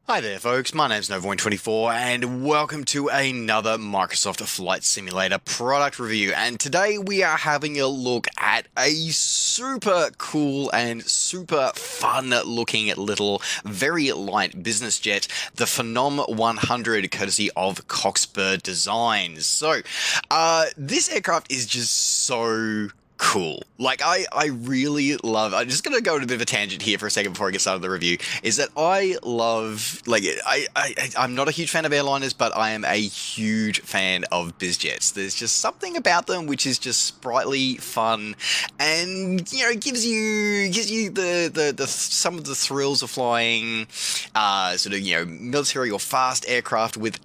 Hi there folks, my name's Novoin24 and welcome to another Microsoft Flight Simulator product review, and today we are having a look at a super cool and super fun looking little very light business jet, the Phenom 100, courtesy of Cockspur Designs. This aircraft is just so cool. Like I really love. I'm just gonna go on a bit of a tangent here for a second before I get started the review. Is that I love like I'm not a huge fan of airliners, but I am a huge fan of biz jets. There's just something about them which is just sprightly, fun, and gives you the some of the thrills of flying, military or fast aircraft with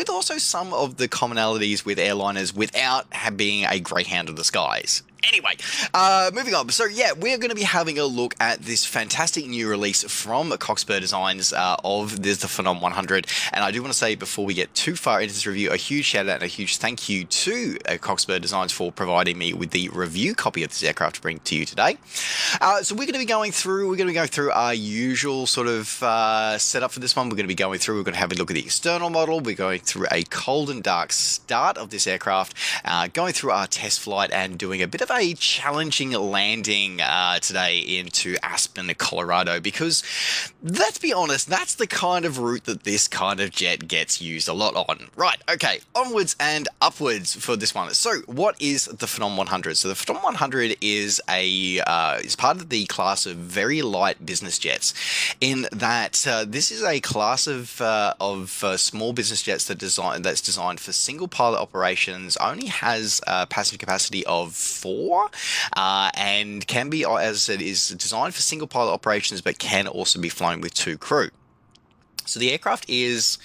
also some of the commonalities with airliners without being a greyhound of the skies. Anyway, moving on. So yeah, we're going to be having a look at this fantastic new release from Cockspur Designs of the Phenom 100. And I do want to say, before we get too far into this review, a huge shout out and a huge thank you to Cockspur Designs for providing me with the review copy of this aircraft to bring to you today. So we're going to be going through our usual sort of setup for this one. We're going to have a look at the external model. We're going through a cold and dark start of this aircraft, going through our test flight and doing a bit of a challenging landing today into Aspen, Colorado, because let's be honest, that's the kind of route that this kind of jet gets used a lot on. Right, okay, onwards and upwards for this one. So what is the Phenom 100? So the Phenom 100 is part of the class of very light business jets, in that this is a class of small business jets that's designed for single pilot operations, only has a passenger capacity of 4, and can be, as I said, is designed for single pilot operations, but can also be flown with 2 crew. So the aircraft is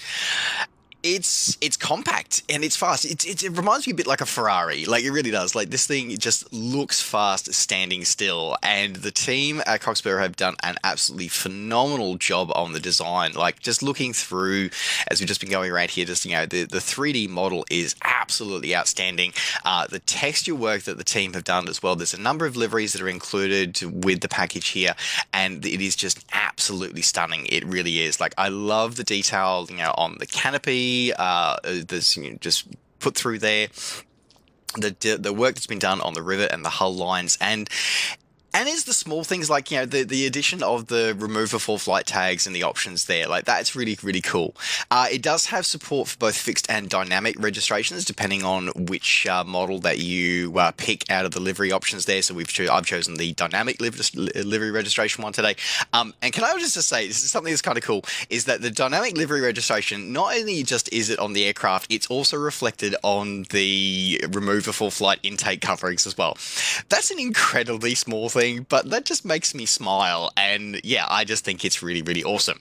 it's compact and it's fast. It reminds me a bit like a Ferrari. Like, it really does. Like, this thing just looks fast standing still. And the team at Cockspur have done an absolutely phenomenal job on the design. Like, just looking through, as we've just been going around here, just, the 3D model is absolutely outstanding. The texture work that the team have done as well. There's a number of liveries that are included with the package here, and it is just absolutely stunning. It really is. Like, I love the detail, on the canopy. There's just put through there the work that's been done on the rivet and the hull lines, and it's the small things like, the addition of the removable flight tags and the options there. Like, that's really, really cool. It does have support for both fixed and dynamic registrations, depending on which model that you pick out of the livery options there. So I've chosen the dynamic livery registration one today. And can I just say, this is something that's kind of cool, is that the dynamic livery registration, not only just is it on the aircraft, it's also reflected on the removable flight intake coverings as well. That's an incredibly small thing, but that just makes me smile, and yeah, I just think it's really, really awesome.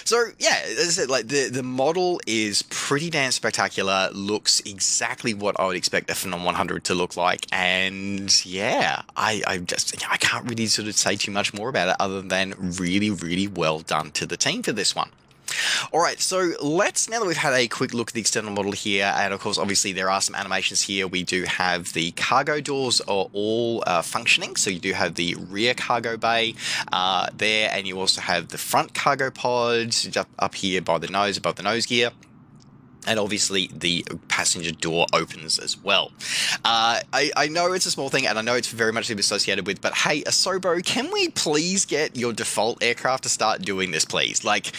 So yeah, as I said, like, the model is pretty damn spectacular, looks exactly what I would expect a Phenom 100 to look like, and yeah, I can't really sort of say too much more about it other than really, really well done to the team for this one. All right, so now that we've had a quick look at the external model here, and of course, obviously, there are some animations here. We do have the cargo doors are all functioning. So you do have the rear cargo bay there, and you also have the front cargo pods up here by the nose, above the nose gear. And obviously, the passenger door opens as well. I know it's a small thing, and I know it's very much associated with, but hey, Asobo, can we please get your default aircraft to start doing this, please? Like,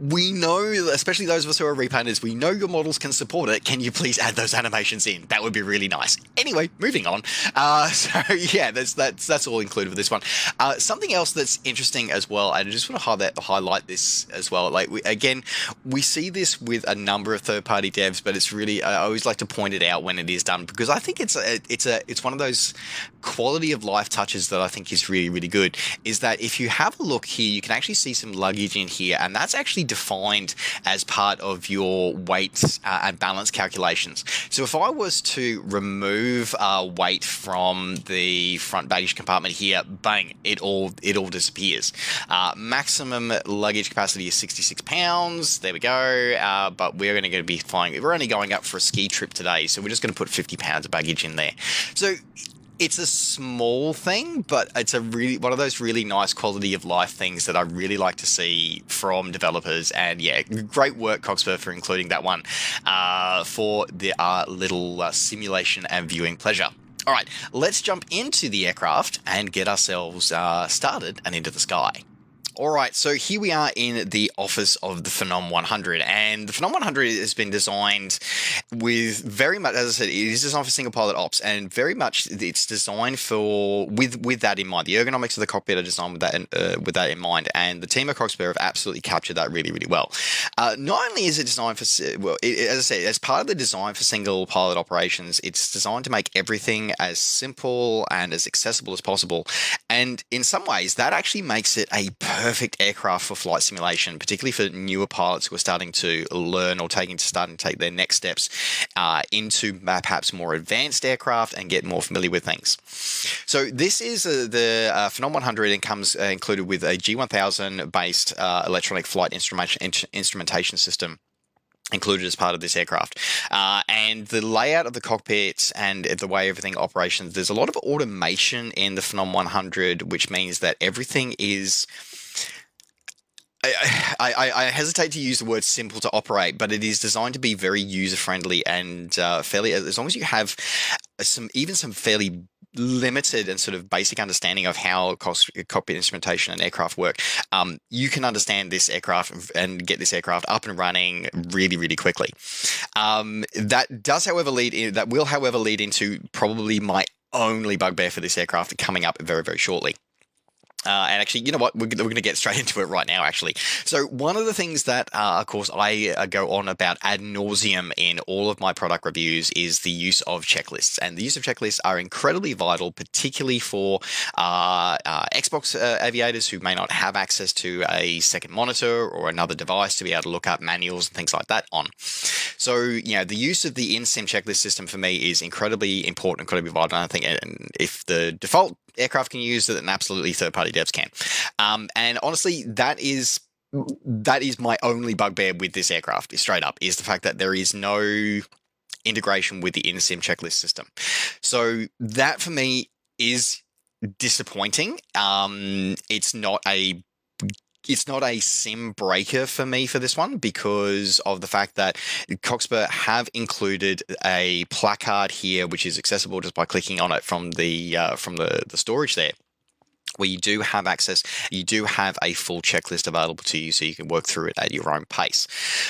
we know, especially those of us who are repainters, we know your models can support it. Can you please add those animations in? That would be really nice. Anyway, moving on. So yeah, that's all included with this one. Something else that's interesting as well, and I just want to highlight this as well. Like, we see this with a number of third-party devs, but it's really, I always like to point it out when it is done, because I think it's one of those quality of life touches that I think is really, really good. Is that if you have a look here, you can actually see some luggage in here, and that's actually defined as part of your weight and balance calculations. So if I was to remove weight from the front baggage compartment here, bang, it all disappears. Maximum luggage capacity is 66 pounds. There we go. But we're going to be flying. We're only going up for a ski trip today, so we're just going to put 50 pounds of baggage in there. So It's a small thing, but it's a really one of those really nice quality of life things that I really like to see from developers. And yeah, great work, Cockspur, for including that one for the little simulation and viewing pleasure. All right, let's jump into the aircraft and get ourselves started and into the sky. All right, so here we are in the office of the Phenom 100, and the Phenom 100 has been designed with very much, as I said, it is designed for single pilot ops, and very much it's designed for with that in mind. The ergonomics of the cockpit are designed with that in mind, and the team at Cockspur have absolutely captured that really, really well. Not only is it designed for, as I said, as part of the design for single pilot operations, it's designed to make everything as simple and as accessible as possible, and in some ways, that actually makes it a perfect aircraft for flight simulation, particularly for newer pilots who are starting to learn or starting to take their next steps into perhaps more advanced aircraft and get more familiar with things. So this is the Phenom 100 and comes included with a G1000 based electronic flight instrumentation system included as part of this aircraft. And the layout of the cockpit and the way everything operations, there's a lot of automation in the Phenom 100, which means that everything is... I hesitate to use the word simple to operate, but it is designed to be very user-friendly and fairly, as long as you have some fairly limited and sort of basic understanding of how cockpit instrumentation and aircraft work, you can understand this aircraft and get this aircraft up and running really, really quickly. That will, however, lead into probably my only bugbear for this aircraft coming up very, very shortly. And actually, you know what? We're going to get straight into it right now, actually. So one of the things that, of course, I go on about ad nauseum in all of my product reviews is the use of checklists. And the use of checklists are incredibly vital, particularly for Xbox aviators who may not have access to a second monitor or another device to be able to look up manuals and things like that on. So, you know, the use of the in-sim checklist system for me is incredibly important, incredibly vital. And I think if the default aircraft can use it, and absolutely third-party devs can. And honestly, that is my only bugbear with this aircraft, straight up, is the fact that there is no integration with the in-sim checklist system. So that for me is disappointing. It's not a sim breaker for me for this one because of the fact that Cockspur have included a placard here, which is accessible just by clicking on it from the storage there, where you do have access, you do have a full checklist available to you so you can work through it at your own pace.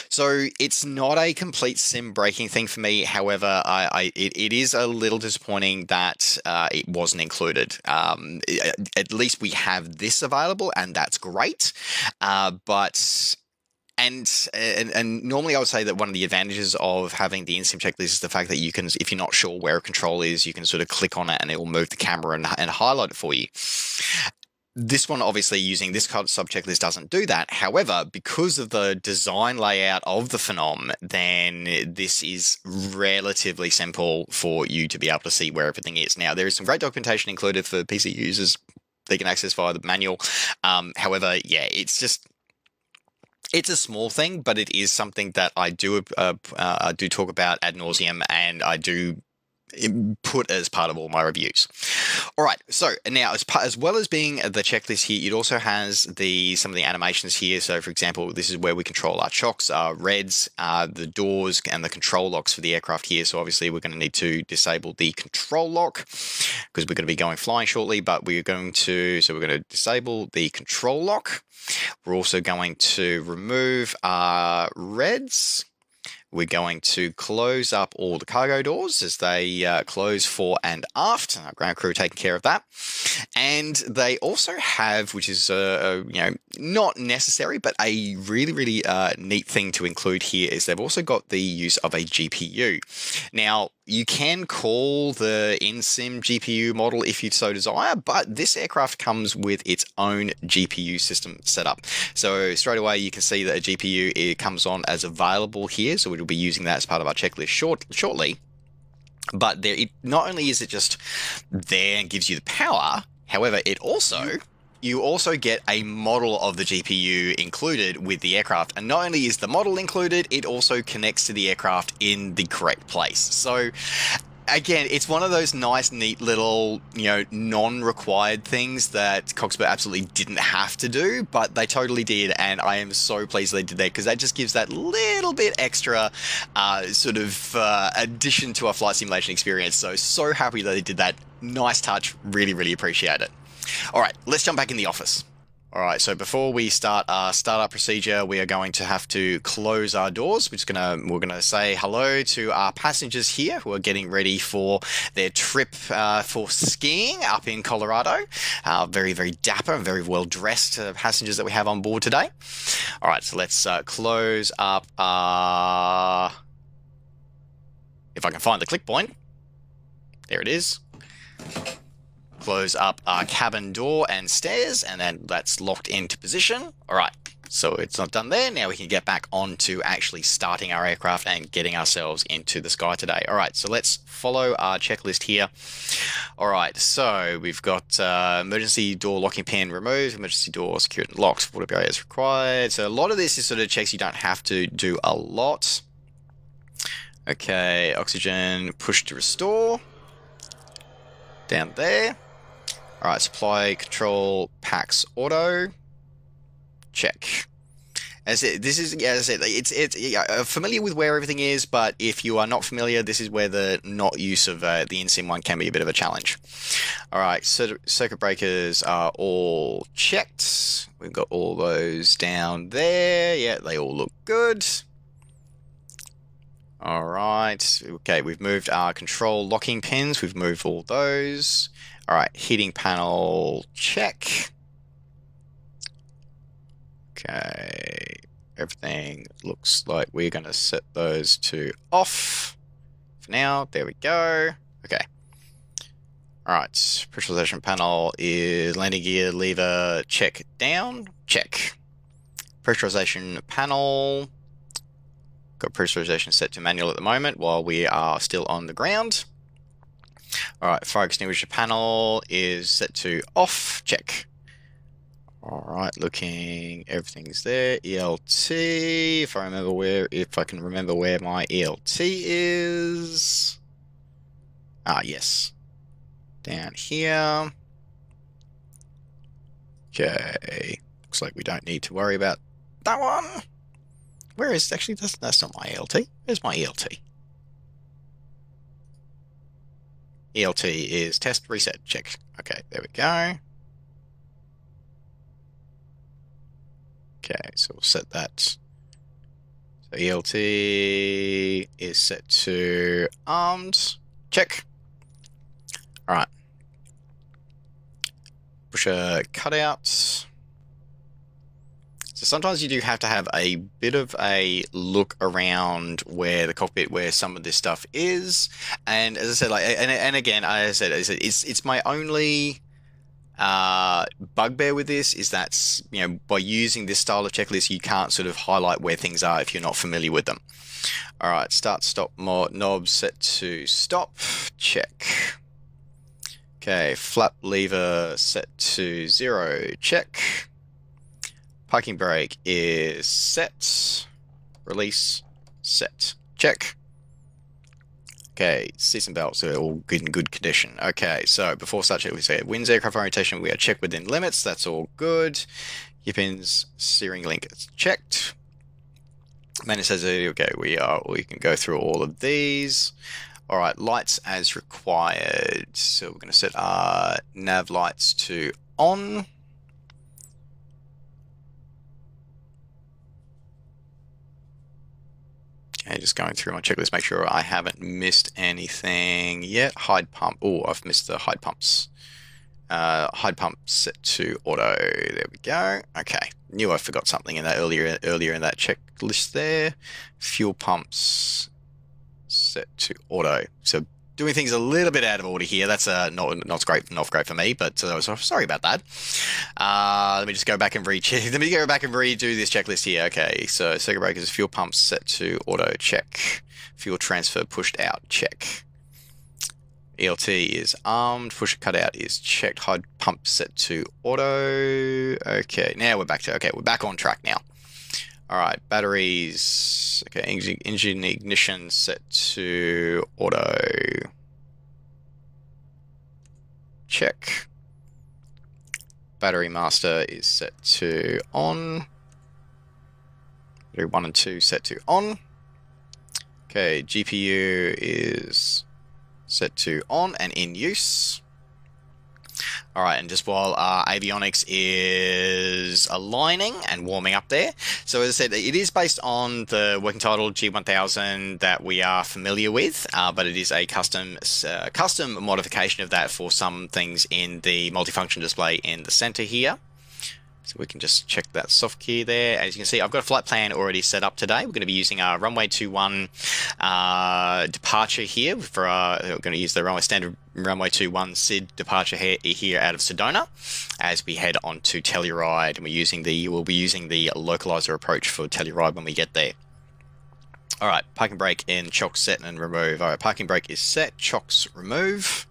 So it's not a complete sim breaking thing for me. However, it is a little disappointing that it wasn't included. At least we have this available, and that's great. And normally I would say that one of the advantages of having the in-sim checklist is the fact that you can, if you're not sure where a control is, you can sort of click on it and it will move the camera and highlight it for you. This one, obviously, using this kind of sub-checklist doesn't do that. However, because of the design layout of the Phenom, then this is relatively simple for you to be able to see where everything is. Now, there is some great documentation included for PC users they can access via the manual. However, yeah, it's a small thing, but it is something that I do talk about ad nauseum, and I do put as part of all my reviews. All right, so now as well as being the checklist here, it also has some of the animations here. So, for example, this is where we control our chocks, our reds, the doors, and the control locks for the aircraft here. So obviously we're going to need to disable the control lock because we're going to be going flying shortly, but we're going to disable the control lock. We're also going to remove our reds. We're going to close up all the cargo doors as they close fore and aft. Our ground crew taking care of that. And they also have, which is not necessary, but a really, really neat thing to include here is they've also got the use of a GPU. Now, you can call the in-sim GPU model if you so desire, but this aircraft comes with its own GPU system set up. So straight away, you can see that a GPU comes on as available here. So we'll be using that as part of our checklist shortly. But not only is it just there and gives you the power, however, you also get a model of the GPU included with the aircraft. And not only is the model included, it also connects to the aircraft in the correct place. So again, it's one of those nice, neat little, non-required things that Cockspur absolutely didn't have to do, but they totally did, and I am so pleased they did that because that just gives that little bit extra addition to our flight simulation experience. So happy that they did that. Nice touch. Really, really appreciate it. All right, let's jump back in the office. All right, so before we start our startup procedure, we are going to have to close our doors. We're gonna say hello to our passengers here who are getting ready for their trip for skiing up in Colorado. Very, very dapper and very well dressed passengers that we have on board today. All right, so let's close up. If I can find the click point, there it is. Close up our cabin door and stairs, and then that's locked into position. All right, so it's not done there. Now we can get back on to actually starting our aircraft and getting ourselves into the sky today. All right, so let's follow our checklist here. All right, so we've got emergency door locking pin removed, emergency door secured and locked, water barriers required. So a lot of this is sort of checks you don't have to do a lot. Okay, oxygen push to restore. Down there. All right, supply control packs auto. Check. As I said, it's familiar with where everything is, but if you are not familiar, this is where the not use of the InSim one can be a bit of a challenge. All right, circuit breakers are all checked. We've got all those down there. Yeah, they all look good. All right, okay, we've moved our control locking pins. We've moved all those. All right, heating panel, check. Okay, everything looks like we're going to set those to off for now. There we go. Okay. All right, pressurization panel is landing gear lever, check down, check. Pressurization panel, got pressurization set to manual at the moment while we are still on the ground. All right, fire extinguisher panel is set to off, check. All right, looking, everything's there. ELT, if I can remember where my ELT is. Yes, down here. Okay, looks like we don't need to worry about that one. Where is actually that's not my ELT. Where's my ELT? ELT is test reset check. Okay, there we go. Okay, so we'll set that. So ELT is set to armed. Check. All right. Pusher cutouts. So sometimes you do have to have a bit of a look around where the cockpit, where some of this stuff is. And as I said, and again, as I said, it's my only bugbear with this is that, by using this style of checklist, you can't sort of highlight where things are if you're not familiar with them. All right, start stop knob set to stop, check. Okay, flap lever set to 0, check. Parking brake is set, release, set, check. Okay, seats and belts are all good in good condition. Okay, so before such, we say winds aircraft orientation, we are checked within limits. That's all good. Gear pins, steering link is checked. Maintenance says, okay, we can go through all of these. All right, lights as required. So we're going to set our nav lights to on. Okay, just going through my checklist, make sure I haven't missed anything yet. Hide pump. Oh, I've missed the hide pumps. Hide pump set to auto. There we go. Okay, knew I forgot something in that earlier in that checklist there. Fuel pumps set to auto. So doing things a little bit out of order here. That's not great for me, but sorry about that. Let me just go back and Let me go back and redo this checklist here. Okay, so circuit breakers, fuel pumps set to auto, check. Fuel transfer pushed out, check. ELT is armed, pusher cutout is checked, hide pump set to auto. Okay, now we're back on track now. All right, batteries. Okay, engine ignition set to auto. check. Battery master is set to on. Battery 1 and 2 set to on. Okay, GPU is set to on and in use. All right, and just while Avionics is aligning and warming up there. So as I said, it is based on the working title G1000 that we are familiar with, but it is a custom modification of that for some things in the multifunction display in the center here. So we can just check that soft key there. As you can see, I've got a flight plan already set up today. We're going to be using our runway 21 departure here. We're going to use the standard runway 21 SID departure here out of Sedona as we head on to Telluride. And we'll be using the localizer approach for Telluride when we get there. All right, parking brake in chocks set and remove. All right, parking brake is set, chocks remove.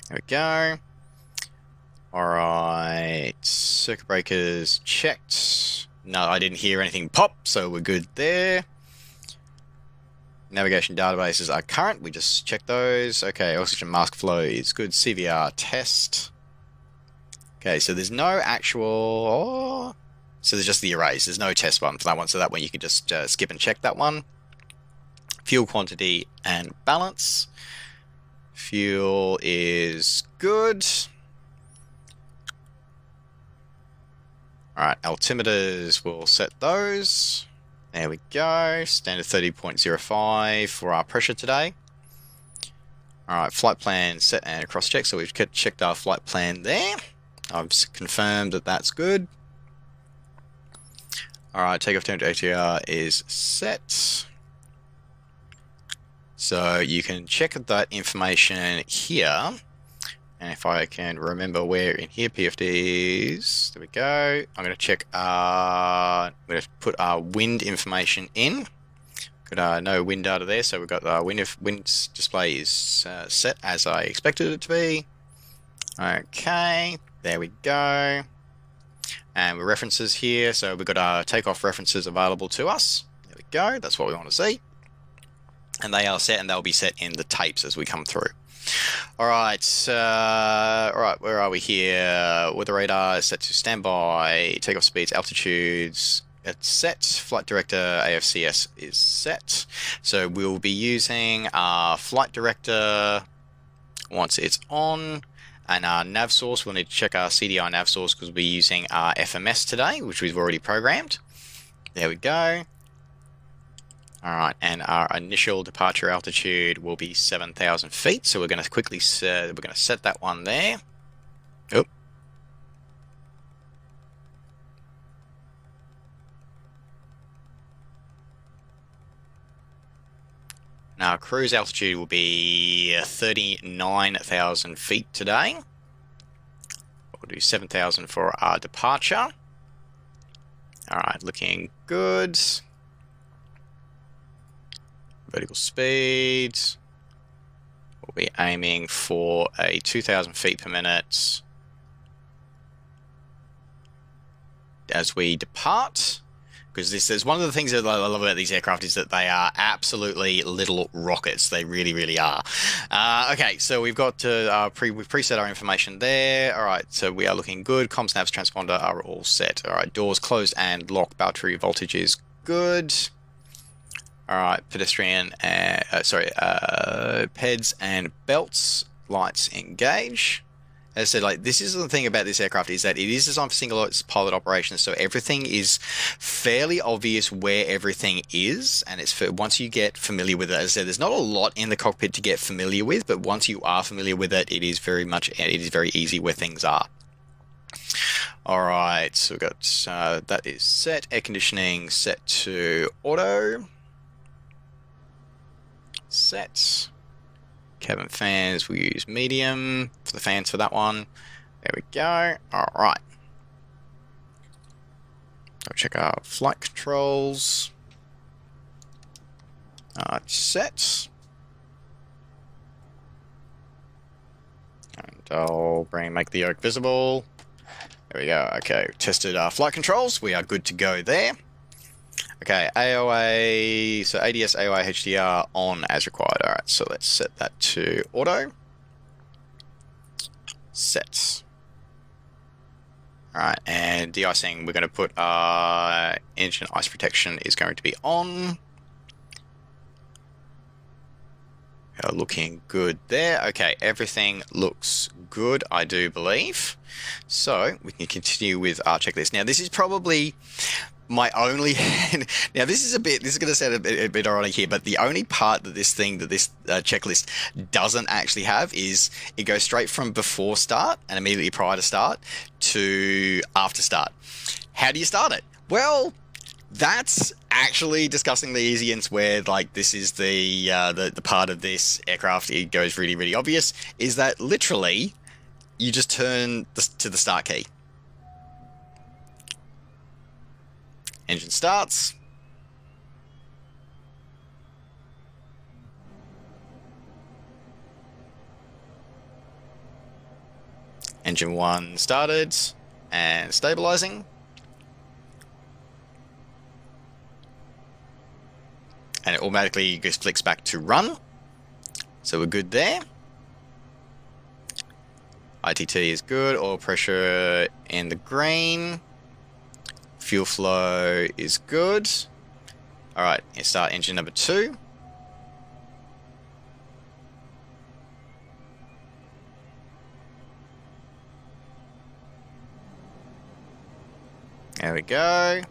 There we go. Alright, circuit breakers checked. No, I didn't hear anything pop, so we're good there. Navigation databases are current, we just checked those. Okay, oxygen mask flow is good. CVR test. Okay, so there's no actual... So there's just the erase, there's no test button for that one, so that one you can just skip and check that one. Fuel quantity and balance. Fuel is good. Alright, altimeters, we'll set those. There we go. Standard 30.05 for our pressure today. Alright, flight plan set and cross check. So we've checked our flight plan there. I've confirmed that that's good. Alright, takeoff time to ATR is set. So you can check that information here. And if I can remember where in here PFD is, there we go. I'm going to check, I'm going to put our wind information in. Got no wind data there, so we've got the wind display is set as I expected it to be. Okay, there we go. And with references here, so we've got our takeoff references available to us. There we go, that's what we want to see. And they are set, and they'll be set in the tapes as we come through. All right, where are we here? Weather radar is set to standby. Takeoff speeds, altitudes, it's set. Flight director AFCS is set. So we'll be using our flight director once it's on. And our nav source, we'll need to check our CDI nav source because we'll be using our FMS today, which we've already programmed. There we go. All right, and our initial departure altitude will be 7,000 feet. So we're going to quickly set that one there. Oop. Now, cruise altitude will be 39,000 feet today. We'll do 7,000 for our departure. All right, looking good. Vertical speed. We'll be aiming for a 2,000 feet per minute as we depart. Because this is one of the things that I love about these aircraft is that they are absolutely little rockets. They really, really are. Okay, so we've got we've preset our information there. All right, so we are looking good. Comms, navs, transponder are all set. All right, doors closed and locked. Battery voltage is good. All right, pedestrian, PEDs and belts, lights engage. As I said, like, this is the thing about this aircraft is that it is designed for single pilot operations, so everything is fairly obvious where everything is, and it's for once you get familiar with it. As I said, there's not a lot in the cockpit to get familiar with, but once you are familiar with it, it is very easy where things are. All right, so we've got that is set. Air conditioning set to auto. Set. Cabin fans, we'll use medium for the fans for that one. There we go. All right. I'll check our flight controls. Set. And I'll make the yoke visible. There we go. Okay, tested our flight controls. We are good to go there. Okay, AOA, so ADS, AOA, HDR on as required. All right, so let's set that to auto. set. All right, and de-icing, we're going to put engine ice protection is going to be on. Looking good there. Okay, everything looks good, I do believe. So we can continue with our checklist. Now, this is probably my only. Now, this is going to sound a bit ironic here, but the only part that this checklist doesn't actually have is it goes straight from before start and immediately prior to start to after start. How do you start it? Well, that's actually discussing the easiest, where like this is the part of this aircraft it goes really, really obvious, is that literally you just turn to the start key. Engine starts. Engine 1 started and stabilizing. And it automatically just flicks back to run. So we're good there. ITT is good. Oil pressure in the green. Fuel flow is good. All right, let's start engine number 2. There we go.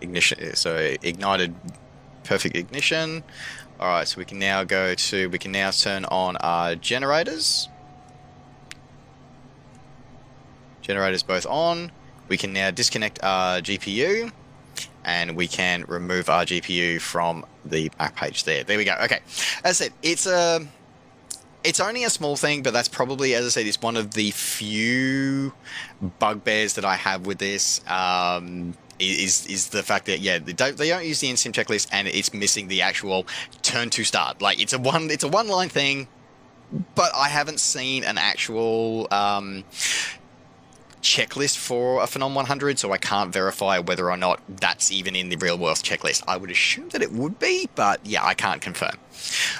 Ignition, so ignited, perfect ignition. All right, so we can now turn on our generators. Generators both on. We can now disconnect our GPU, and we can remove our GPU from the back page there. There we go. Okay, as I said, it's only a small thing, but that's probably, as I said, it's one of the few bugbears that I have with this. Is the fact that they don't use the in-sim checklist, and it's missing the actual turn to start. Like it's a one line thing, but I haven't seen an actual checklist for a Phenom 100, so I can't verify whether or not that's even in the real world checklist. I would assume that it would be, but yeah, I can't confirm.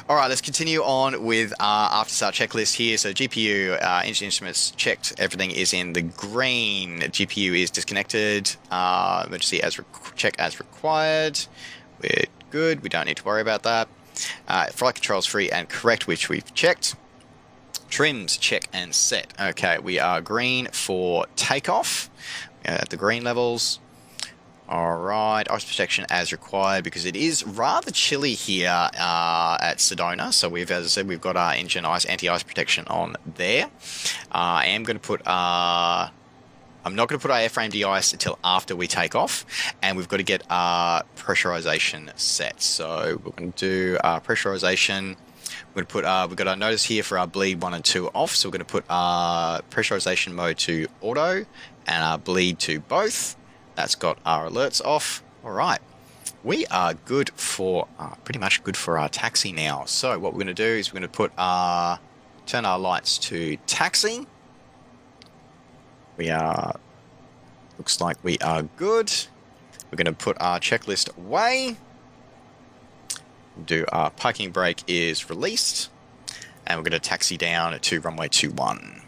All right, let's continue on with our after start checklist here. So GPU, engine instruments checked, everything is in the green. GPU is disconnected. Emergency check as required. We're good. We don't need to worry about that. Flight controls free and correct, which we've checked. Trims, check and set. Okay, we are green for takeoff. At the green levels. All right, ice protection as required, because it is rather chilly here at Sedona. So as I said, we've got our engine anti-ice protection on there. I am going to put I'm not going to put our airframe de-ice until after we take off, and we've got to get our pressurization set. So we're going to do our pressurization. We're going to put we've got our notice here for our bleed 1 and 2 off, so we're going to put our pressurization mode to auto and our bleed to both. That's got our alerts off. All right, we are good for pretty much good for our taxi now. So what we're going to do is we're going to put turn our lights to taxi. We are, looks like we are good. We're going to put our checklist away. Do our parking brake is released, and we're going to taxi down to runway 21.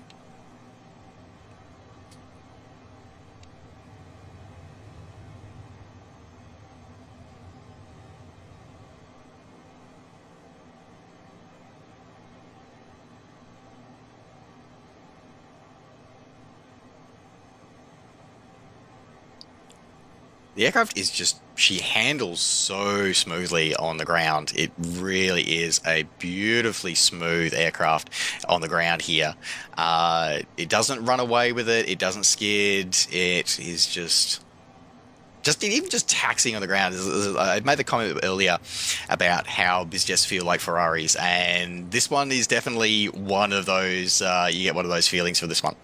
The aircraft is just, she handles so smoothly on the ground. It really is a beautifully smooth aircraft on the ground here. It doesn't run away with it. It doesn't skid. It is just even just taxiing on the ground. I made the comment earlier about how biz jets feel like Ferraris, and this one is definitely one of those. You get one of those feelings for this one.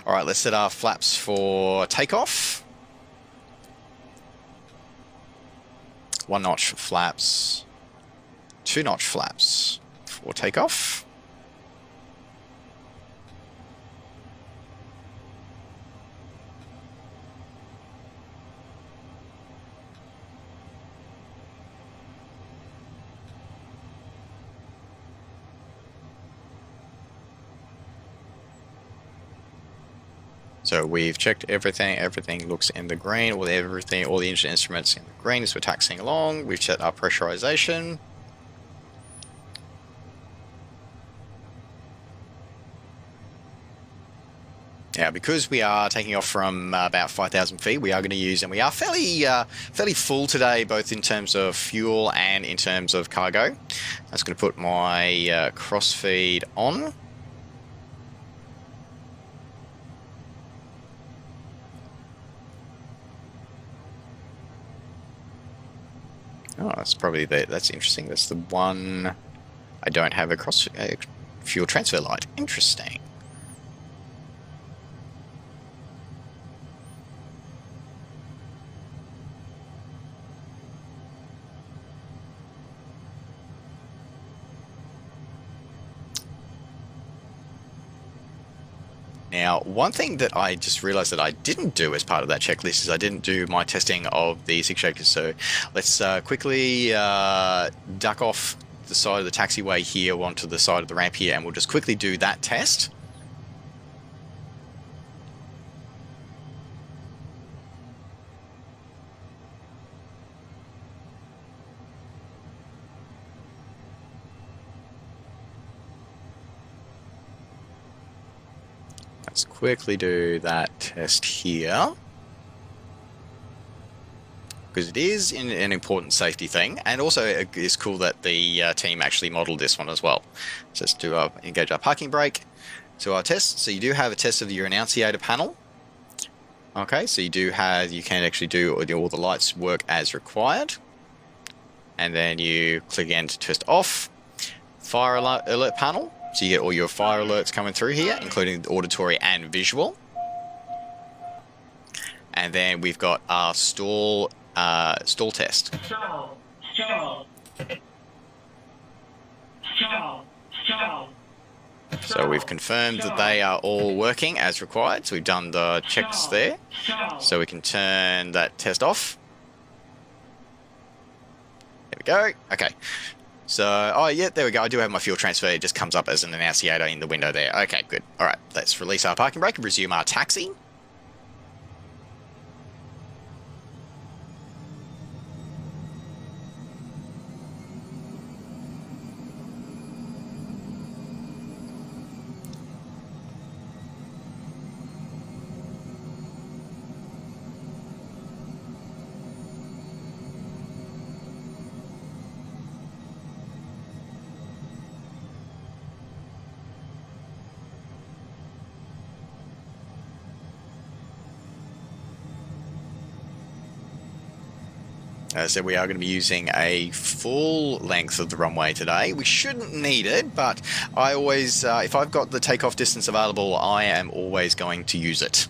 All right, let's set our flaps for takeoff. 1-notch flaps, 2-notch flaps for takeoff. So we've checked everything. Everything looks in the green. All the engine instruments in the green as we're taxiing along. We've set our pressurization. Now, because we are taking off from about 5,000 feet, we are going to use, and we are fairly full today, both in terms of fuel and in terms of cargo. I'm just going to put my crossfeed on. Oh, that's interesting. That's the one I don't have a fuel transfer light. Interesting. Now, one thing that I just realized that I didn't do as part of that checklist is I didn't do my testing of the six shakers. So let's quickly duck off the side of the taxiway here onto the side of the ramp here, and we'll just quickly do that test. Let's quickly do that test here, because it is an important safety thing, and also it's cool that the team actually modeled this one as well. So let's engage our parking brake. So our test, so you do have a test of your annunciator panel. Okay, so you can actually do all the lights work as required. And then you click again to test off. Fire alert panel. So you get all your fire alerts coming through here, including auditory and visual. And then we've got our stall test. So we've confirmed that they are all working as required. So we've done the checks there. So we can turn that test off. There we go. Okay. So, oh yeah, there we go. I do have my fuel transfer. It just comes up as an annunciator in the window there. Okay, good. All right, let's release our parking brake and resume our taxi. So we are going to be using a full length of the runway today. We shouldn't need it, but I always, if I've got the takeoff distance available, I am always going to use it.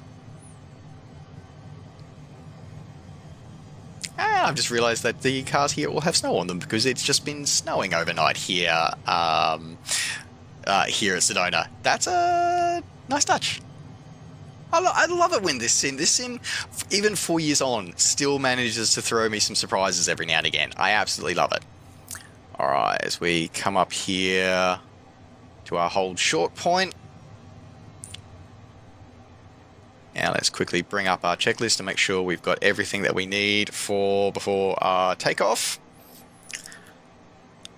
And I've just realised that the cars here all have snow on them because it's just been snowing overnight here, here at Sedona. That's a nice touch. I love it when this sim, even 4 years on, still manages to throw me some surprises every now and again. I absolutely love it. All right, as we come up here to our hold short point. Now let's quickly bring up our checklist to make sure we've got everything that we need before our takeoff.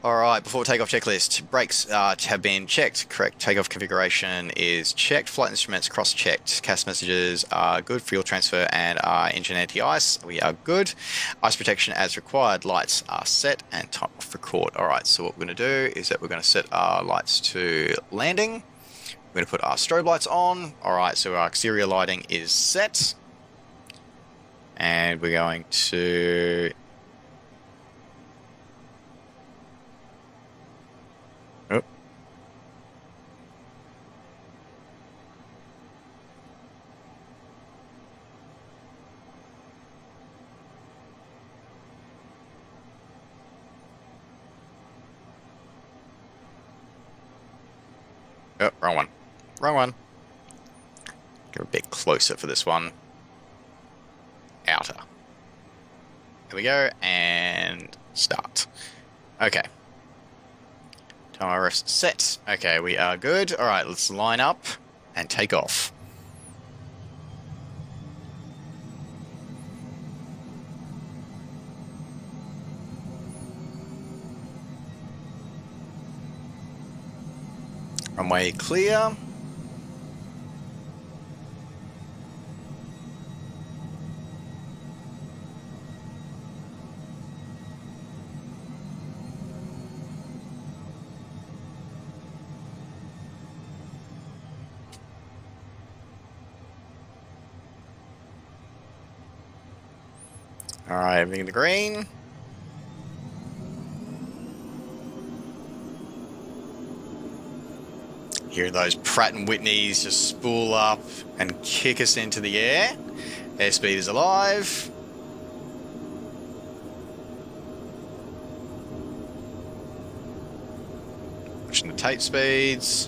All right, before takeoff checklist, brakes have been checked. Correct takeoff configuration is checked. Flight instruments cross-checked. CAS messages are good. Fuel transfer and engine anti-ice, we are good. Ice protection as required. Lights are set and time off record. All right, so what we're going to do is that we're going to set our lights to landing. We're going to put our strobe lights on. All right, so our exterior lighting is set. And we're going to... Oh. Oh, wrong one. Wrong one. Get a bit closer for this one. Outer. Here we go, and start. Okay. Time RF's set. Okay, we are good. All right, let's line up and take off. Runway clear. Alright, everything in the green. Hear those Pratt & Whitneys just spool up and kick us into the air. Airspeed is alive. Pushing the tape speeds.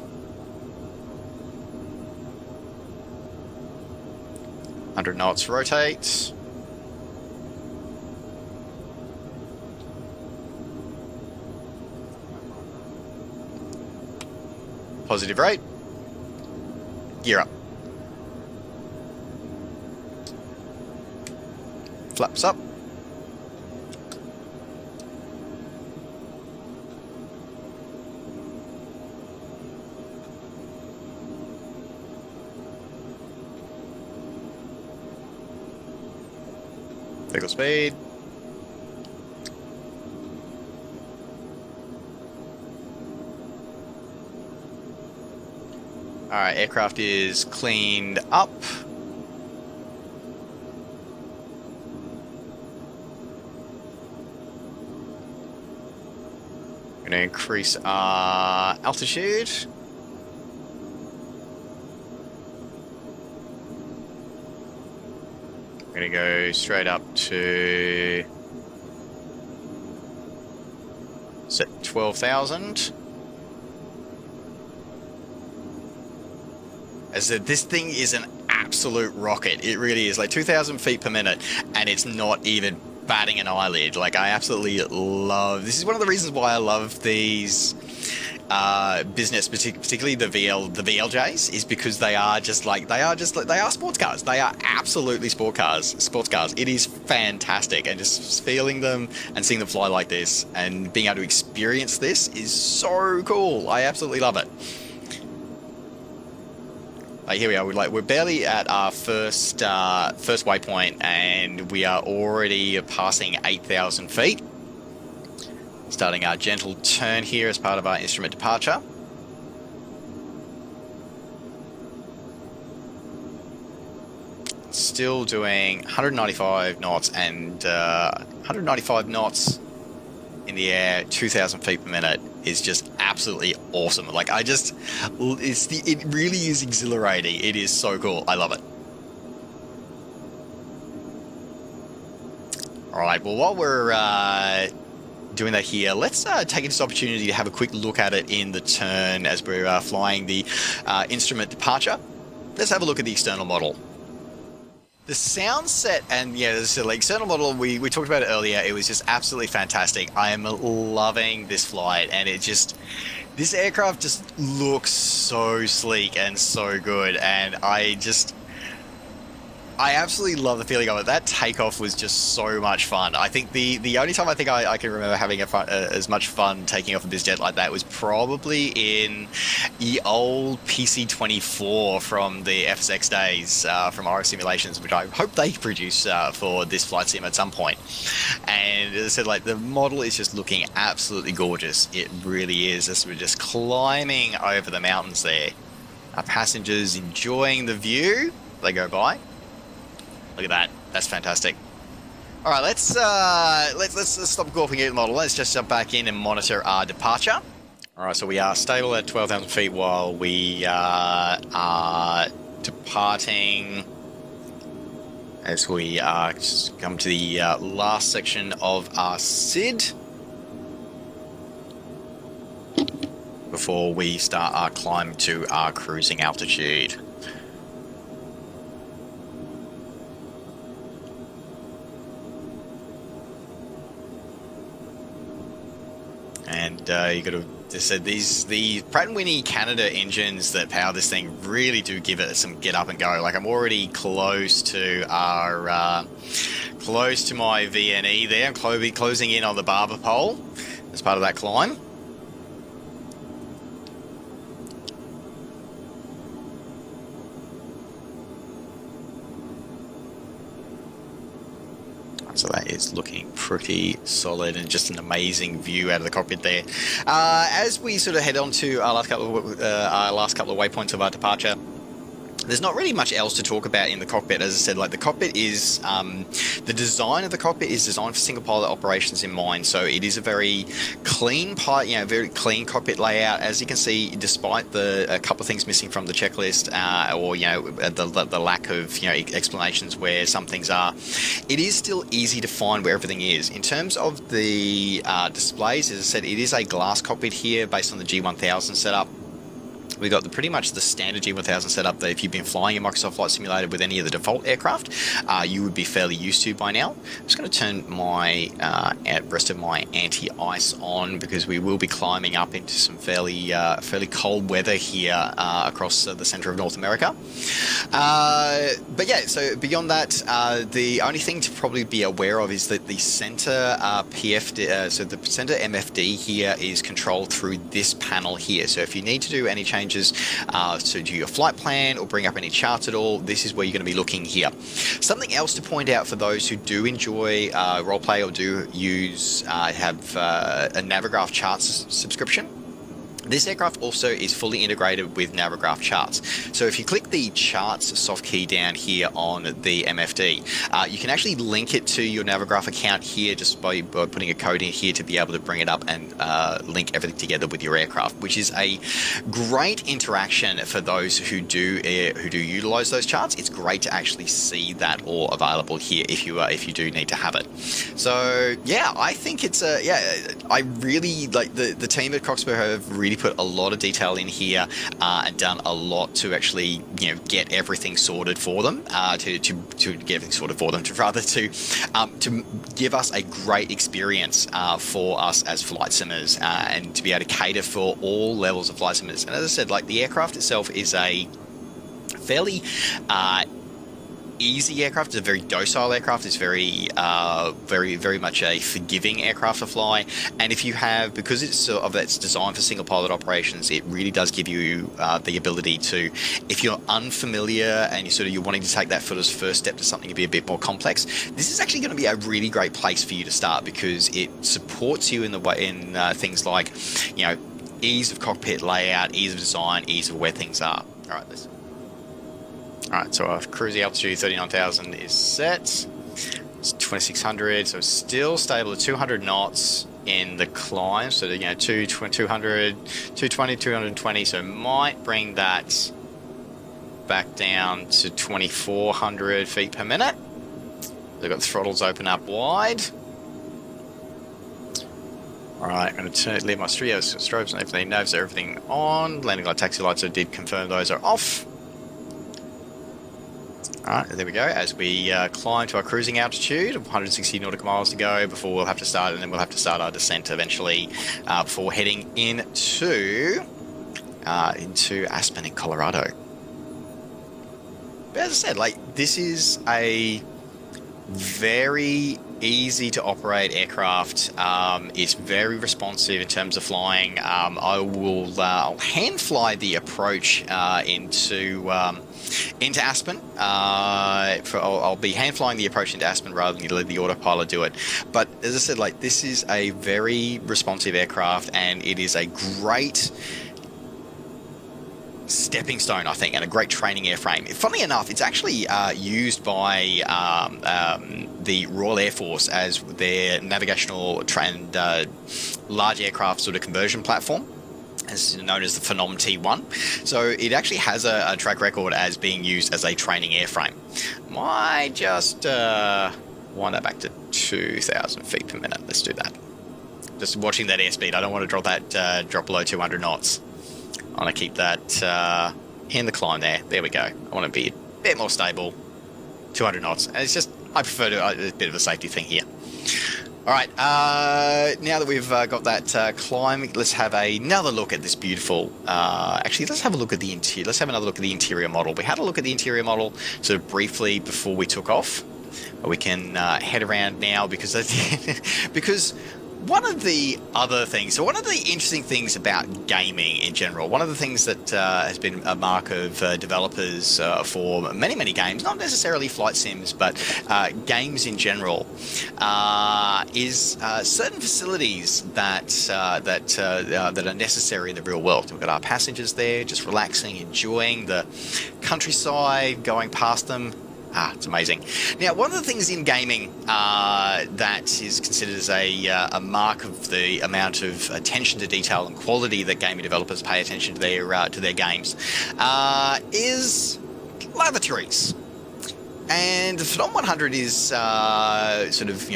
100 knots rotate. Positive rate. Gear up. Flaps up. Vehicle speed. Alright, aircraft is cleaned up. Going to increase our altitude. We're going to go straight up to set 12,000. As I said, this thing is an absolute rocket. It really is, like 2,000 feet per minute, and it's not even batting an eyelid. Like, I absolutely love, this is one of the reasons why I love these business, particularly the VLJs, is because they are sports cars. They are absolutely sports cars. It is fantastic, and just feeling them and seeing them fly like this and being able to experience this is so cool. I absolutely love it. Like, here we are. We're barely at our first waypoint, and we are already passing 8,000 feet. Starting our gentle turn here as part of our instrument departure. Still doing 195 knots and 195 knots in the air, 2,000 feet per minute is just absolutely awesome. Like, it really is exhilarating. It is so cool. I love it. All right, well, while we're doing that here, let's take this opportunity to have a quick look at it in the turn as we're flying the instrument departure. Let's have a look at the external model. The sound set and the external model, we talked about it earlier. It was just absolutely fantastic. I am loving this flight, and this aircraft just looks so sleek and so good, and I absolutely love the feeling of it. That takeoff was just so much fun. I think the only time I can remember having as much fun taking off a biz jet like that was probably in the old PC-24 from the FSX days, from RF Simulations, which I hope they produce for this flight sim at some point. And as I said, like, the model is just looking absolutely gorgeous. It really is, as we're just climbing over the mountains there. Our passengers enjoying the view. They go by. Look at that. That's fantastic. All right, let's stop gawping at the model. Let's just jump back in and monitor our departure. All right, so we are stable at 12,000 feet while we are departing as we come to the last section of our SID before we start our climb to our cruising altitude. And you got to said the Pratt & Whitney Canada engines that power this thing really do give it some get up and go. Like, I'm already close to our close to my VNE there. I'm closing in on the barber pole as part of that climb. So that is looking pretty solid and just an amazing view out of the cockpit there. As we sort of head on to our last couple of waypoints of our departure, there's not really much else to talk about in the cockpit. As I said, like the cockpit is, the design of the cockpit is designed for single pilot operations in mind. So it is a very clean very clean cockpit layout. As you can see, despite a couple of things missing from the checklist, or the lack of explanations where some things are, it is still easy to find where everything is. In terms of the displays, as I said, it is a glass cockpit here based on the G1000 setup. We've got pretty much the standard G1000 setup that if you've been flying a Microsoft Flight Simulator with any of the default aircraft, you would be fairly used to by now. I'm just going to turn my rest of my anti-ice on because we will be climbing up into some fairly cold weather here across the center of North America. But yeah, so beyond that, the only thing to probably be aware of is that the center PFD, so the center MFD here is controlled through this panel here. So if you need to do any changes to do your flight plan or bring up any charts at all, this is where you're going to be looking here. Something else to point out for those who do enjoy roleplay or do have a Navigraph charts subscription. This aircraft also is fully integrated with Navigraph charts. So if you click the charts soft key down here on the MFD, you can actually link it to your Navigraph account here just by putting a code in here to be able to bring it up and link everything together with your aircraft, which is a great interaction for those who do utilize those charts. It's great to actually see that all available here if you do need to have it. So yeah, I think it's I really like the team at Cockspur have really put a lot of detail in here and done a lot to actually get everything sorted for them, to give us a great experience for us as flight simmers, and to be able to cater for all levels of flight simmers. And as I said, like the aircraft itself is a fairly easy aircraft. It's a very docile aircraft. It's very much a forgiving aircraft to fly. And if you have, because it's designed for single pilot operations, it really does give you the ability to, if you're unfamiliar and you're wanting to take that first step to something to be a bit more complex, this is actually going to be a really great place for you to start, because it supports you in things like ease of cockpit layout, ease of design, ease of where things are. Alright, so our cruising altitude 39,000 is set. It's 2,600, so it's still stable at 200 knots in the climb. So 200, 220, 220, so might bring that back down to 2,400 feet per minute. They've got the throttles open up wide. Alright, I'm going to leave my strobes and everything, nerves, everything on. Landing light, taxi lights, I did confirm those are off. Alright, there we go. As we climb to our cruising altitude, 160 nautical miles to go before we'll have to start, and then we'll have to start our descent eventually before heading into Aspen in Colorado. But as I said, this is a very easy to operate aircraft. It's very responsive in terms of flying. I'll hand fly the approach into Aspen. I'll be hand flying the approach into Aspen rather than let the autopilot do it. But as I said, this is a very responsive aircraft, and it is a great stepping stone, I think, and a great training airframe. Funnily enough, it's actually used by the Royal Air Force as their navigational and large aircraft sort of conversion platform, as known as the Phenom T1. So it actually has a track record as being used as a training airframe. Might just wind that back to 2,000 feet per minute. Let's do that. Just watching that airspeed. I don't want to drop below 200 knots. I want to keep that in the climb there. There we go. I want to be a bit more stable. 200 knots. And it's just, I prefer a bit of a safety thing here. All right. Now that we've got that climb, let's have another look at this beautiful. Actually, let's have a look at the interior. Let's have another look at the interior model. We had a look at the interior model sort of briefly before we took off. We can head around now because one of the other things, so one of the interesting things about gaming in general, one of the things that has been a mark of developers for many, many games, not necessarily flight sims, but games in general, is certain facilities that are necessary in the real world. We've got our passengers there, just relaxing, enjoying the countryside, going past them. It's amazing. Now, one of the things in gaming that is considered as a mark of the amount of attention to detail and quality that gaming developers pay attention to their games is lavatories. And the Phenom 100 is sort of,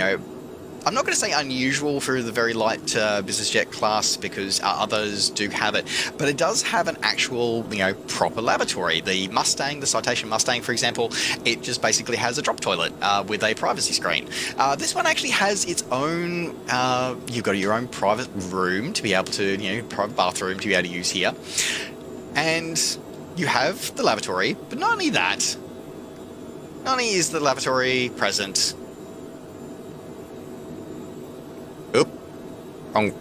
I'm not going to say unusual for the very light business jet class, because others do have it, but it does have an actual, proper lavatory. The Mustang, the Citation Mustang, for example, it just basically has a drop toilet with a privacy screen. This one actually has its own, you've got your own private room to be able to, private bathroom to be able to use here. And you have the lavatory, but not only that, not only is the lavatory present.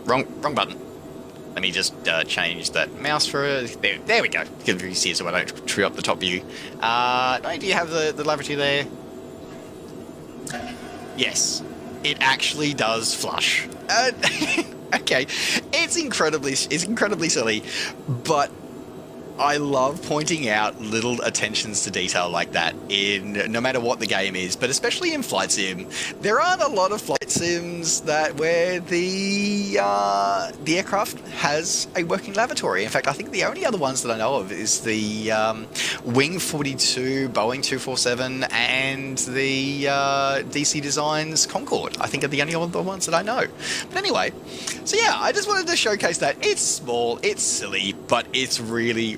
Wrong button. Let me just change that mouse for there we go. You can see it so I don't trip up the top view. Do you have the lavatory there? Yes, it actually does flush. Okay, it's incredibly silly, but I love pointing out little attentions to detail like that in no matter what the game is, but especially in flight sim. There aren't a lot of flight sims where the aircraft has a working lavatory. In fact, I think the only other ones that I know of is the Wing 42, Boeing 247, and the DC Designs Concorde. I think are the only other ones that I know. But anyway, so yeah, I just wanted to showcase that. It's small, it's silly, but it's really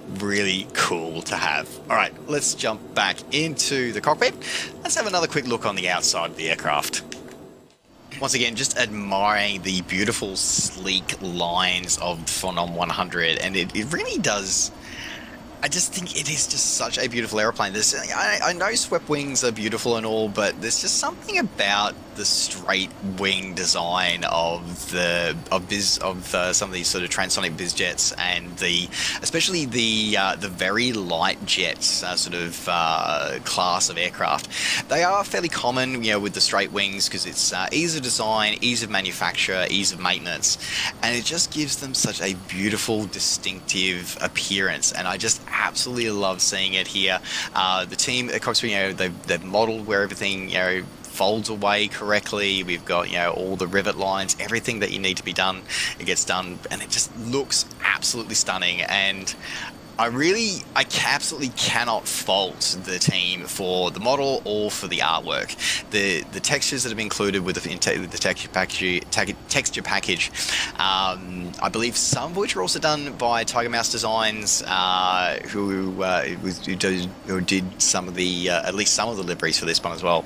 cool to have. All right, let's jump back into the cockpit. Let's have another quick look on the outside of the aircraft. Once again, just admiring the beautiful, sleek lines of Phenom 100, and it really does. I just think it is just such a beautiful airplane. I know swept wings are beautiful and all, but there's just something about the straight wing design of some of these sort of transonic biz jets, and especially the very light jets class of aircraft. They are fairly common, with the straight wings, because it's ease of design, ease of manufacture, ease of maintenance, and it just gives them such a beautiful, distinctive appearance. And I just absolutely love seeing it here. The team at Cockspur, they've modeled where everything folds away correctly. We've got all the rivet lines, everything that you need to be done, it gets done, and it just looks absolutely stunning. And I absolutely cannot fault the team for the model or for the artwork. The textures that have been included with the texture package, I believe some of which are also done by Tiger Mouse Designs, who did some of the at least some of the liveries for this one as well.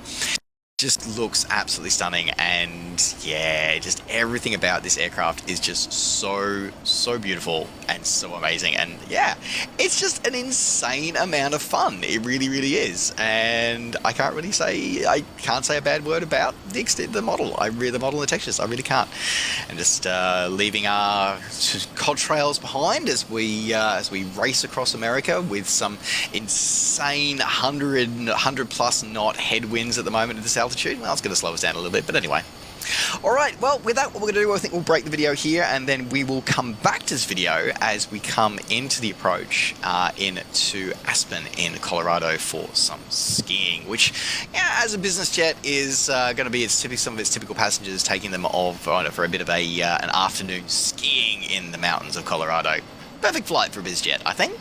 Just looks absolutely stunning, and yeah, just everything about this aircraft is just so beautiful and so amazing. And yeah, it's just an insane amount of fun. It really is, and I can't say a bad word about the model. The model and the textures, I really can't. And just leaving our contrails behind as we race across America with some insane 100 plus knot headwinds at the moment at this altitude. Well, it's going to slow us down a little bit, but anyway. Alright, well, with that, what we're going to do, I think we'll break the video here, and then we will come back to this video as we come into the approach into Aspen in Colorado for some skiing, which, as a business jet, is going to be some of its typical passengers taking them off for a bit of an afternoon skiing in the mountains of Colorado. Perfect flight for a biz jet, I think.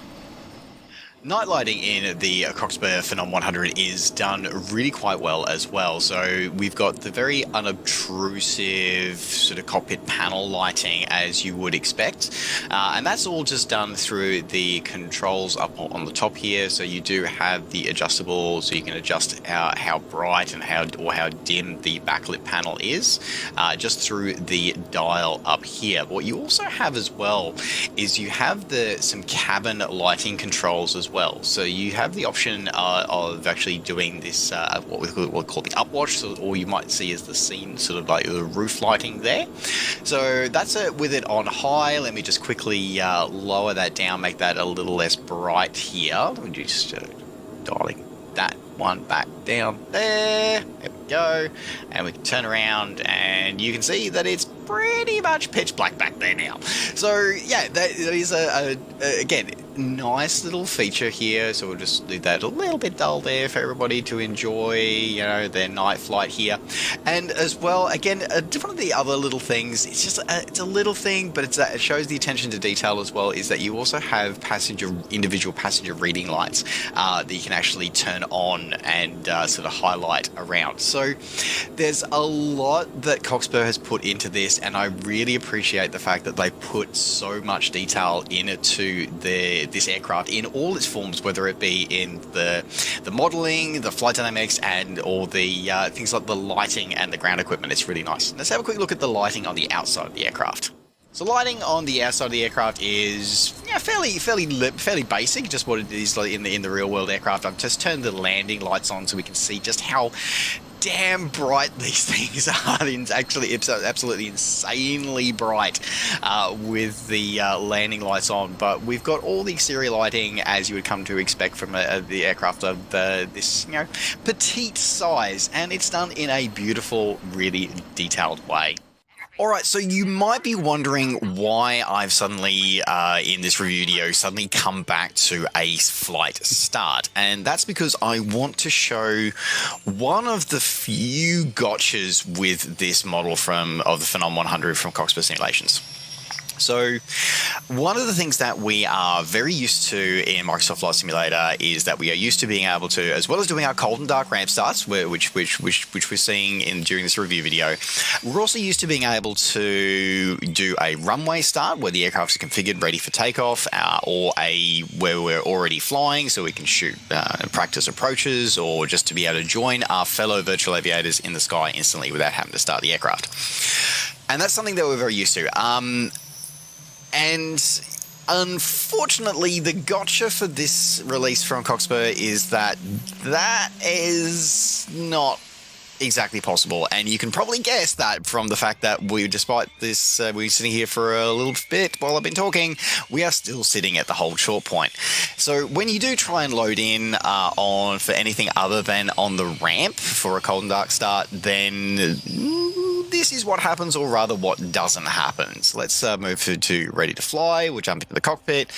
Night lighting in the Cockspur Phenom 100 is done really quite well as well. So we've got the very unobtrusive sort of cockpit panel lighting as you would expect. And that's all just done through the controls up on the top here. So you do have the adjustable, so you can adjust how bright and how dim the backlit panel is just through the dial up here. But what you also have as well is you have some cabin lighting controls as as well. So you have the option of actually doing this, what we call the upwatch, so, or you might see as the scene, sort of like the roof lighting there. So that's it with it on high. Let me just quickly lower that down, make that a little less bright here. Let me just dialing that one back down there. There we go. And we can turn around and you can see that it's pretty much pitch black back there now. So yeah, that is again, nice little feature here. So we'll just leave that a little bit dull there for everybody to enjoy, you know, their night flight here. And as well, again, one of the other little things, it's just it's a little thing, but it shows the attention to detail as well, is that you also have individual passenger reading lights that you can actually turn on and sort of highlight around. So there's a lot that Cockspur has put into this, and I really appreciate the fact that they put so much detail into this aircraft in all its forms, whether it be in the modeling, the flight dynamics, and all the things like the lighting and the ground equipment. It's really nice. Let's have a quick look at the lighting on the outside of the aircraft. So lighting on the outside of the aircraft is fairly basic, just what it is like in the real world aircraft. I've just turned the landing lights on so we can see just how damn bright these things are. It's actually absolutely insanely bright with the landing lights on. But we've got all the exterior lighting as you would come to expect from the aircraft of this, you know, petite size, and it's done in a beautiful, really detailed way. Alright, so you might be wondering why I've suddenly, in this review video, suddenly come back to a flight start. And that's because I want to show one of the few gotchas with this model of the Phenom 100 from Cockspur Simulations. So one of the things that we are very used to in Microsoft Flight Simulator is that we are used to being able to, as well as doing our cold and dark ramp starts, which we're seeing during this review video, we're also used to being able to do a runway start where the aircraft is configured ready for takeoff, or where we're already flying so we can shoot and practice approaches, or just to be able to join our fellow virtual aviators in the sky instantly without having to start the aircraft. And that's something that we're very used to. And unfortunately, the gotcha for this release from Cockspur is that is not exactly possible. And you can probably guess that from the fact that despite this, we're sitting here for a little bit while I've been talking, we are still sitting at the hold short point. So when you do try and load in for anything other than on the ramp for a cold and dark start, then this is what happens, or rather what doesn't happen. So let's move to ready to fly. We'll jump into the cockpit.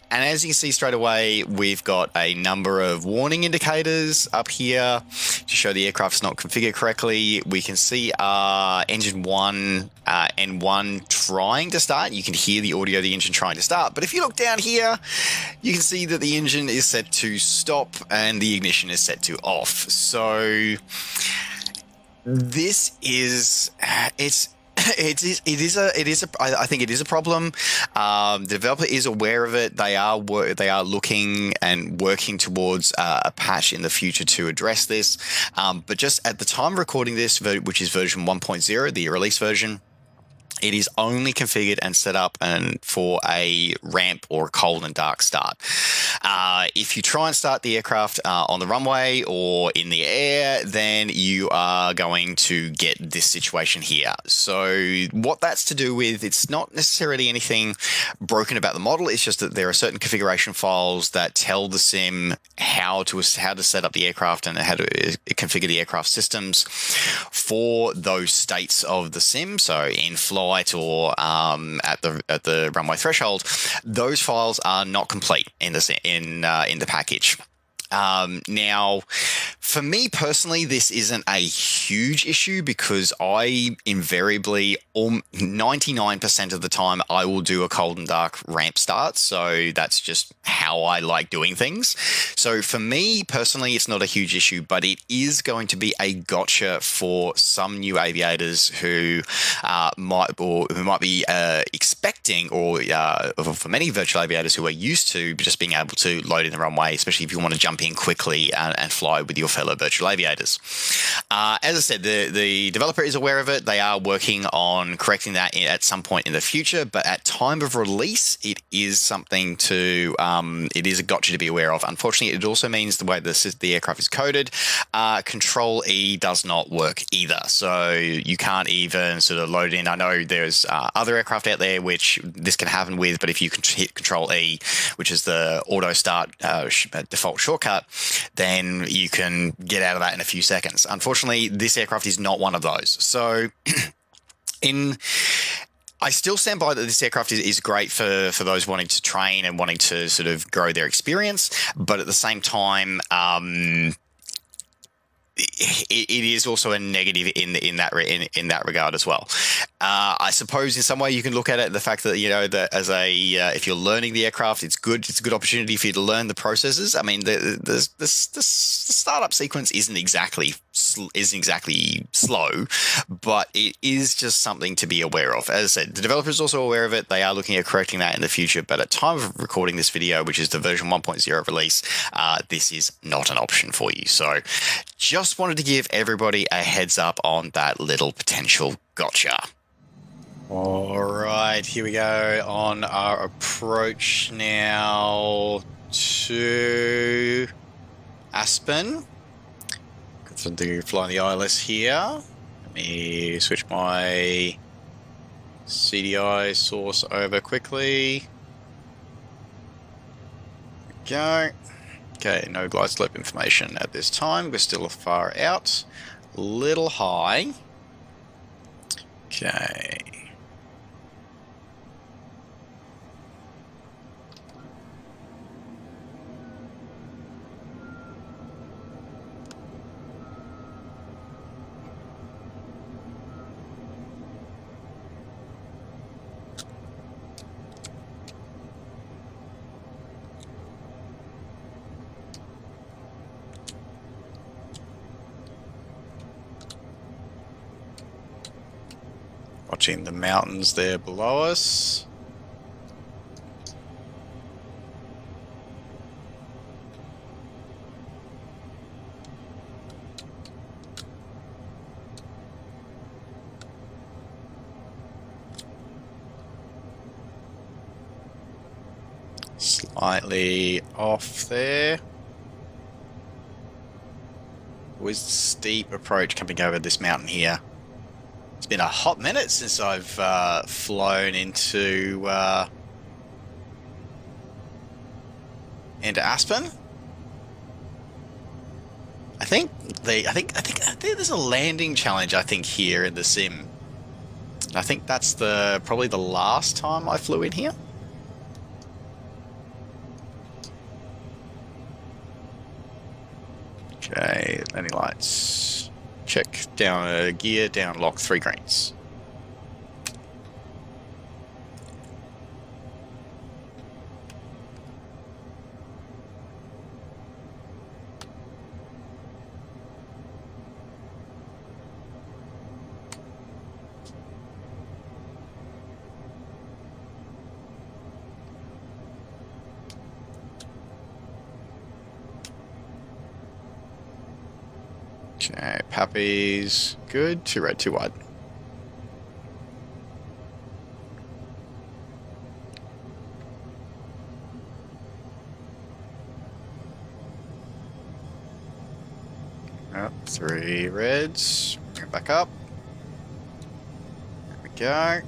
And as you can see straight away, we've got a number of warning indicators up here to show the aircraft's not configured correctly. We can see engine 1 and 1 trying to start. You can hear the audio of the engine trying to start. But if you look down here, you can see that the engine is set to stop and the ignition is set to off. So this is I think it is a problem. The developer is aware of it. They are looking and working towards a patch in the future to address this. But just at the time of recording this, which is version 1.0, the release version, it is only configured and set up for a ramp or a cold and dark start. If you try and start the aircraft on the runway or in the air, then you are going to get this situation here. So what that's to do with, it's not necessarily anything broken about the model. It's just that there are certain configuration files that tell the sim how to set up the aircraft and how to configure the aircraft systems for those states of the sim. So in flight or at the runway threshold, those files are not complete in the package. Now, for me personally, this isn't a huge issue because I invariably, 99% of the time, I will do a cold and dark ramp start. So that's just how I like doing things. So for me personally, it's not a huge issue, but it is going to be a gotcha for some new aviators who might be expecting, or for many virtual aviators who are used to just being able to load in the runway, especially if you want to jump in quickly and fly with your fellow virtual aviators. As I said, the developer is aware of it. They are working on correcting that at some point in the future, but at time of release, it is something to, it is a gotcha to be aware of. Unfortunately, it also means the way the aircraft is coded, Control E does not work either. So you can't even sort of load in. I know there's other aircraft out there which this can happen with, but if you can hit Control E, which is the auto start default shortcut, then you can get out of that in a few seconds. Unfortunately, this aircraft is not one of those. So I still stand by that this aircraft is great for those wanting to train and wanting to sort of grow their experience, but at the same time, it is also a negative in that regard as well. I suppose in some way you can look at it the fact that, you know, that as if you're learning the aircraft, it's good. It's a good opportunity for you to learn the processes. I mean, the startup sequence isn't exactly slow, but it is just something to be aware of. As I said, the developer is also aware of it. They are looking at correcting that in the future, but at time of recording this video, which is the version 1.0 release, this is not an option for you. So just wanted to give everybody a heads up on that little potential gotcha. All right, here we go on our approach now to Aspen. Got something to fly the ILS here. Let me switch my CDI source over quickly. There we go. Okay, no glide slope information at this time. We're still far out. Little high. Okay. Watching the mountains there below us. Slightly off there. With steep approach coming over this mountain here. It's been a hot minute since I've flown into Aspen. I think there's a landing challenge, I think, here in the sim. I think that's probably the last time I flew in here. Okay, landing lights. Check down gear, down lock, 3 greens. Okay, Pappy's good. 2 red, 2 wide. Oh, 3 reds. Bring it back up. There we go.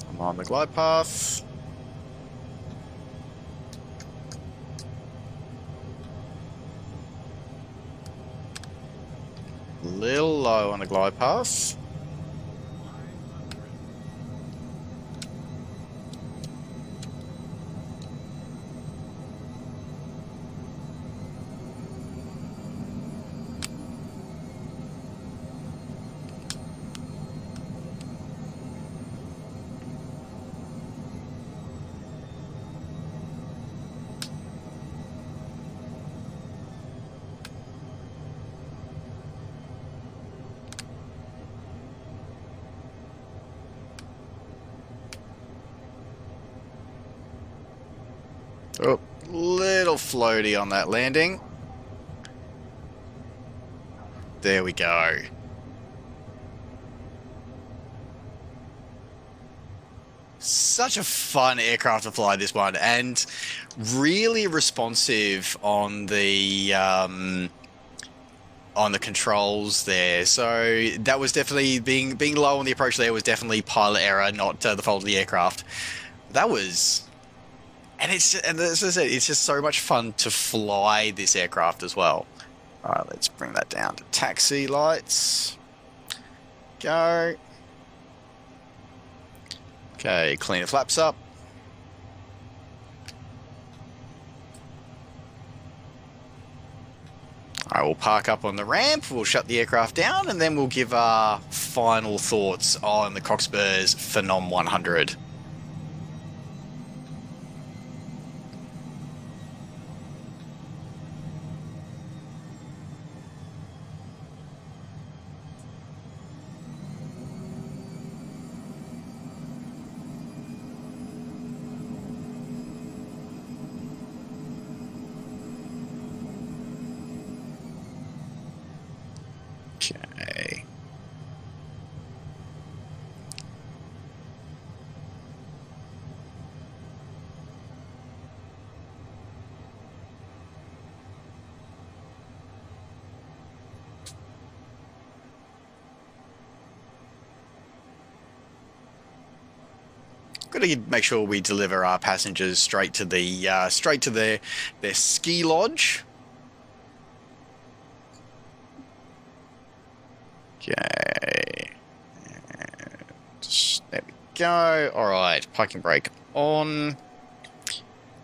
I'm on the glide path. Little low on the glide path. Oh, little floaty on that landing. There we go. Such a fun aircraft to fly, this one, and really responsive on the controls there. So that was definitely being low on the approach there was definitely pilot error, not the fault of the aircraft. That was, and as I said, it's just so much fun to fly this aircraft as well. All right, let's bring that down to taxi lights. Go. Okay, clean the flaps up. I will park up on the ramp, we'll shut the aircraft down, and then we'll give our final thoughts on the Cockspur's Phenom 100. Okay. Got to make sure we deliver our passengers straight to their ski lodge. Okay. There we go. All right, parking brake on.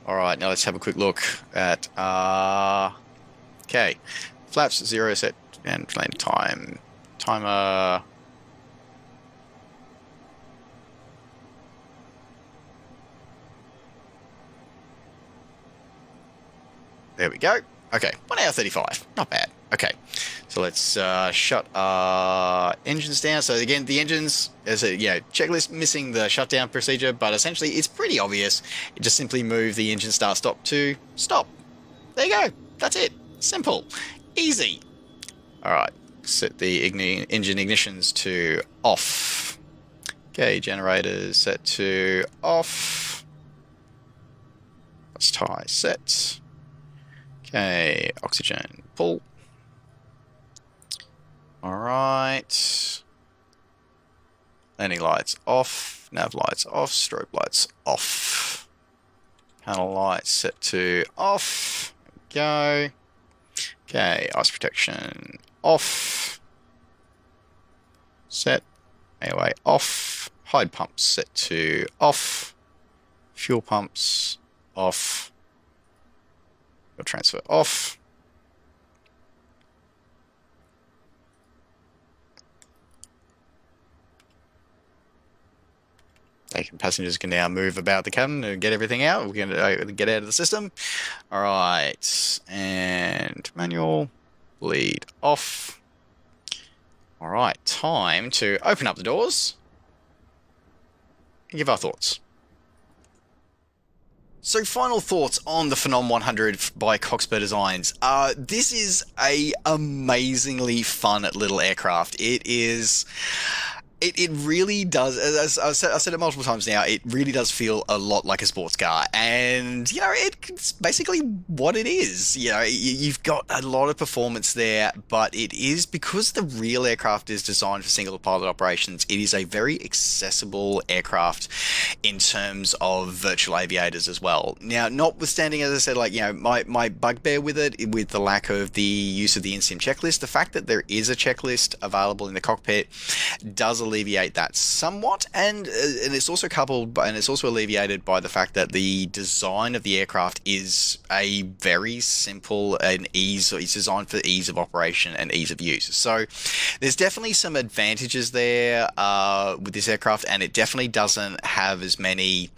All right, now let's have a quick look at okay, flaps 0 set and landing time timer. There we go. Okay, 1 hour 35. Not bad. Okay, so let's shut our engines down. So again, the engines, as a checklist, missing the shutdown procedure, but essentially it's pretty obvious. You just simply move the engine start stop to stop. There you go. That's it. Simple. Easy. All right, set the engine ignitions to off. Okay, generators set to off. Let's tie set. Okay, oxygen pull. All right. Landing lights off, nav lights off, strobe lights off. Panel lights set to off. There we go. Okay, ice protection off. Set. Anyway, off. Hide pumps set to off. Fuel pumps off. Transfer off. Passengers can now move about the cabin and get everything out. We can get out of the system. All right, and manual bleed off. All right, time to open up the doors and give our thoughts. So final thoughts on the Phenom 100 by Cockspur Designs. This is a amazingly fun little aircraft. It is... It really does, as I've said it multiple times now, it really does feel a lot like a sports car. And, it's basically what it is. You've got a lot of performance there, but it is, because the real aircraft is designed for single pilot operations, it is a very accessible aircraft in terms of virtual aviators as well. Now, notwithstanding, as I said, my bugbear with it, with the lack of the use of the in-sim checklist, the fact that there is a checklist available in the cockpit does alleviate that somewhat, and it's also alleviated by the fact that the design of the aircraft is a very simple and it's designed for ease of operation and ease of use. So there's definitely some advantages there with this aircraft, and it definitely doesn't have as many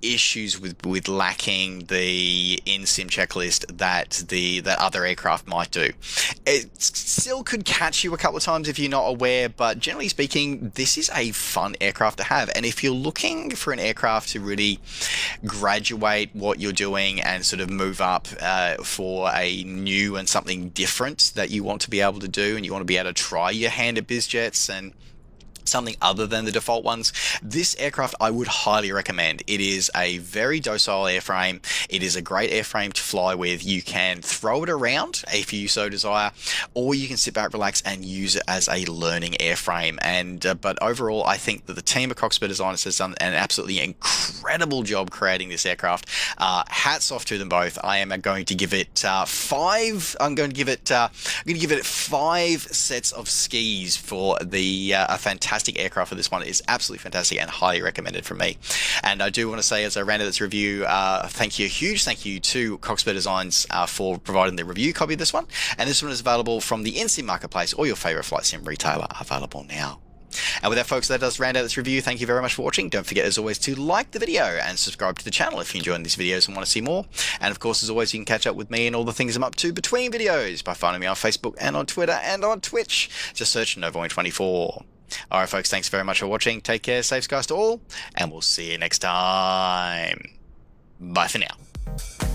issues with lacking the in-sim checklist that other aircraft might do. It still could catch you a couple of times if you're not aware, but generally speaking, this is a fun aircraft to have. And if you're looking for an aircraft to really graduate what you're doing and sort of move up for a new and something different that you want to be able to do, and you want to be able to try your hand at biz jets and something other than the default ones, this aircraft I would highly recommend. It is a very docile airframe. It is a great airframe to fly with. You can throw it around if you so desire, or you can sit back, relax, and use it as a learning airframe. And but overall, I think that the team of Cockspur designers has done an absolutely incredible job creating this aircraft. Hats off to them both. I am going to give it five. I'm going to give it 5 sets of skis for the a fantastic aircraft for this one. It is absolutely fantastic and highly recommended from me. And I do want to say, as I round out this review, huge thank you to Cockspur Designs for providing the review copy of this one. And this one is available from the in-sim marketplace or your favorite flight sim retailer, available now. And with that, folks, that does round out this review. Thank you very much for watching. Don't forget, as always, to like the video and subscribe to the channel if you're enjoying these videos and want to see more. And of course, as always, you can catch up with me and all the things I'm up to between videos by finding me on Facebook and on Twitter and on Twitch. Just search Novoing24. Alright, folks, thanks very much for watching. Take care, safe skies to all, and we'll see you next time. Bye for now.